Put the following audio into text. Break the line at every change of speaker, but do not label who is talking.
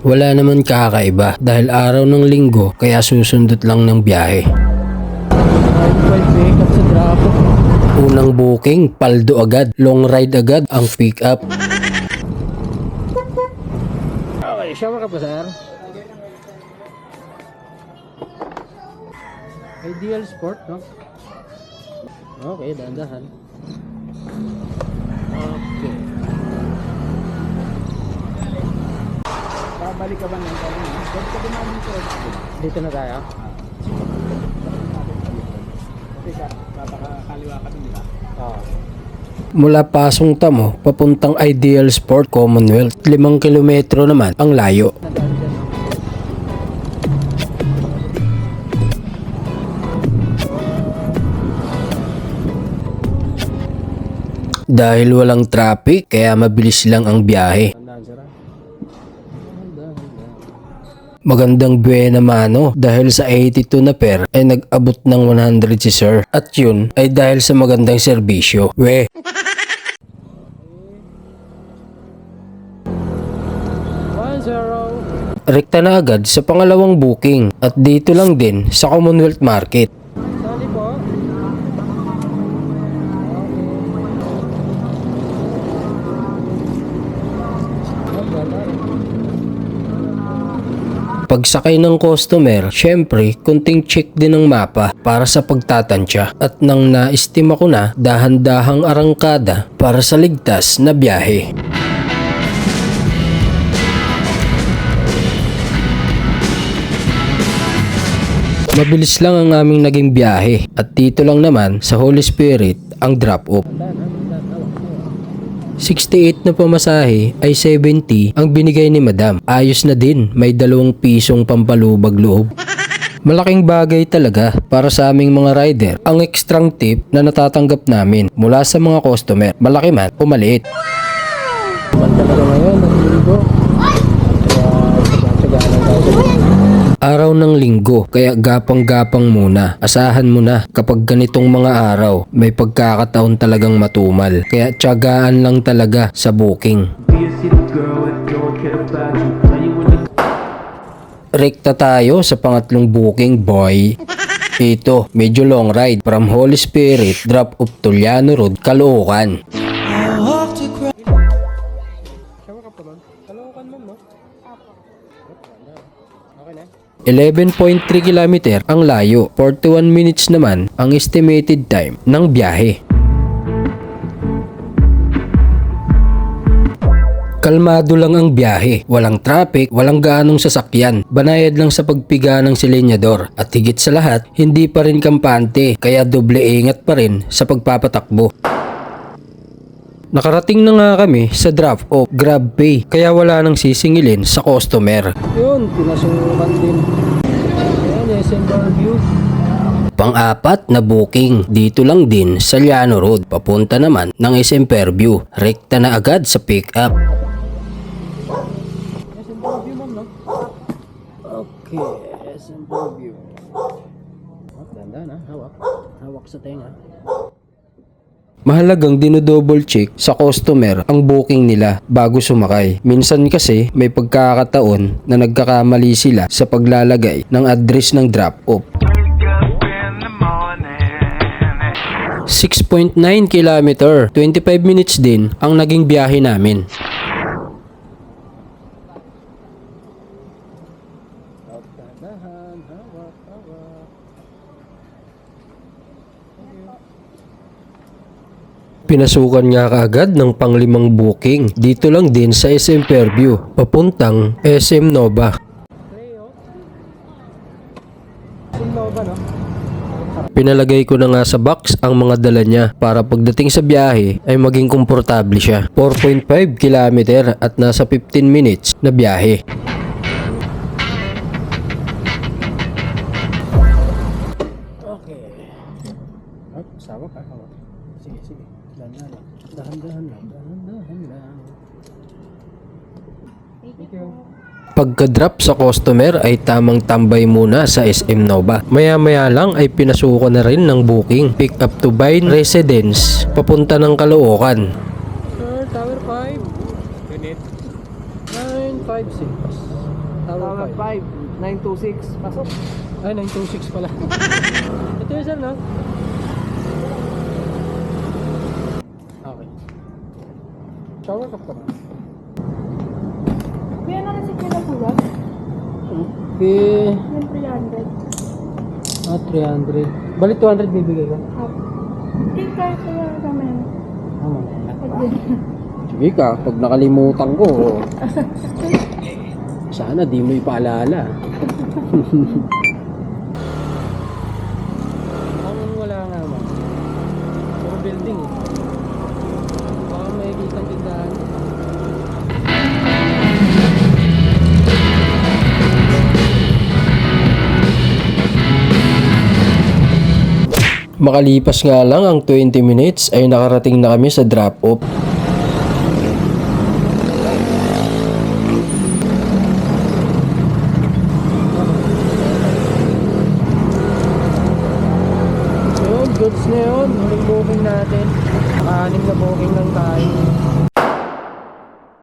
Wala naman kakaiba dahil araw ng linggo kaya susundot lang ng biyahe. Unang booking, paldo agad, long ride agad ang pick up.
Okay, shower ka pa, sir? Ideal Sport, no? Okay, dahan-dahan. Okay. Babalik ka ba ng kanya? Balik ka din namin ito. Dito na tayo? Teka, papakaliwa ka din, di ba? Oo.
Mula Pasong Tamo, papuntang Ideal Sport Commonwealth, 5 kilometro naman ang layo. Dahil walang traffic, kaya mabilis lang ang biyahe. Magandang buena mano dahil sa 82 na pair ay nag-abot ng 100 si sir. At yun ay dahil sa magandang serbisyo. We! Rekta na agad sa pangalawang booking at dito lang din sa Commonwealth Market.
Sali po.
Pagsakay ng customer, syempre, kunting check din ng mapa para sa pagtatansya. At nang naestima ko na, dahan-dahang arangkada para sa ligtas na biyahe. Mabilis lang ang aming naging biyahe at dito lang naman sa Holy Spirit ang drop-off. 68 na pamasahe ay 70 ang binigay ni Madam. Ayos na din, may 2 pisong pampalubag loob. Malaking bagay talaga para sa aming mga rider ang extrang tip na natatanggap namin mula sa mga customer, malaki man o maliit.
Talaga ngayon, nagliligo.
Araw ng linggo, kaya gapang-gapang muna. Asahan mo na kapag ganitong mga araw, may pagkakataon talagang matumal. Kaya tiyagaan lang talaga sa booking. Rekta tayo sa pangatlong booking, boy. Ito, medyo long ride from Holy Spirit, drop off Tuliano Road, Caloocan.
Shower ka pa ba? Caloocan mo, no?
11.3 km ang layo, 41 minutes naman ang estimated time ng biyahe. Kalmado lang ang biyahe, walang traffic, walang gaanong sasakyan, banayad lang sa pagpiga ng silenyador at higit sa lahat, hindi pa rin kampante kaya doble ingat pa rin sa pagpapatakbo. Nakarating na nga kami sa drop-off GrabPay kaya wala nang sisingilin sa customer.
Yun, pinasukan din. Ayan, SM View.
Pang-apat na booking dito lang din sa Llano Road, papunta naman ng SM Fairview. Rekta na agad sa pick-up.
SM View, ma'am, no? Okay, SM View. Ganda na, hawak. Hawak sa tenga.
Mahalagang dinodouble check sa customer ang booking nila bago sumakay. Minsan kasi may pagkakataon na nagkakamali sila sa paglalagay ng address ng drop-off. 6.9 km, 25 minutes din ang naging biyahe namin. Pinasukan nga kaagad ng pang-5 booking dito lang din sa SM Fairview, papuntang SM Nova. Pinalagay ko na nga sa box ang mga dala niya para pagdating sa biyahe ay maging komportable siya. 4.5 km at nasa 15 minutes na biyahe.
Okay. Sawa ka, hawak. Sige, sige. Dahan-dahan lang. Thank you.
Pagka-drop sa customer ay tamang tambay muna sa SM Nova. Maya-maya lang ay pinasukan na rin ng booking. Pick up to Vine Residence, papunta ng Caloocan.
Sir, Tower 5. Unit 956. Tower 5, 926. Pasok.
Ay, 926 pala. Ito yun, sir, no? Okay. Shower cup ka ba?
Kuya, na-receive niyo na po ba?
Okay.
Yung 300.
300. Balik 200 bibigay ko.
Okay, kaya kuya naman.
Tama na. Sige ka, pag nakalimutan ko, sana di mo ipaalala. Ang wala nga man. Puro building eh. Baka may kitang tindahan. Makalipas nga lang ang 20 minutes ay nakarating na kami sa drop-off. Yun, goods na yun. Huling booking natin. Naka-anim na booking lang tayo.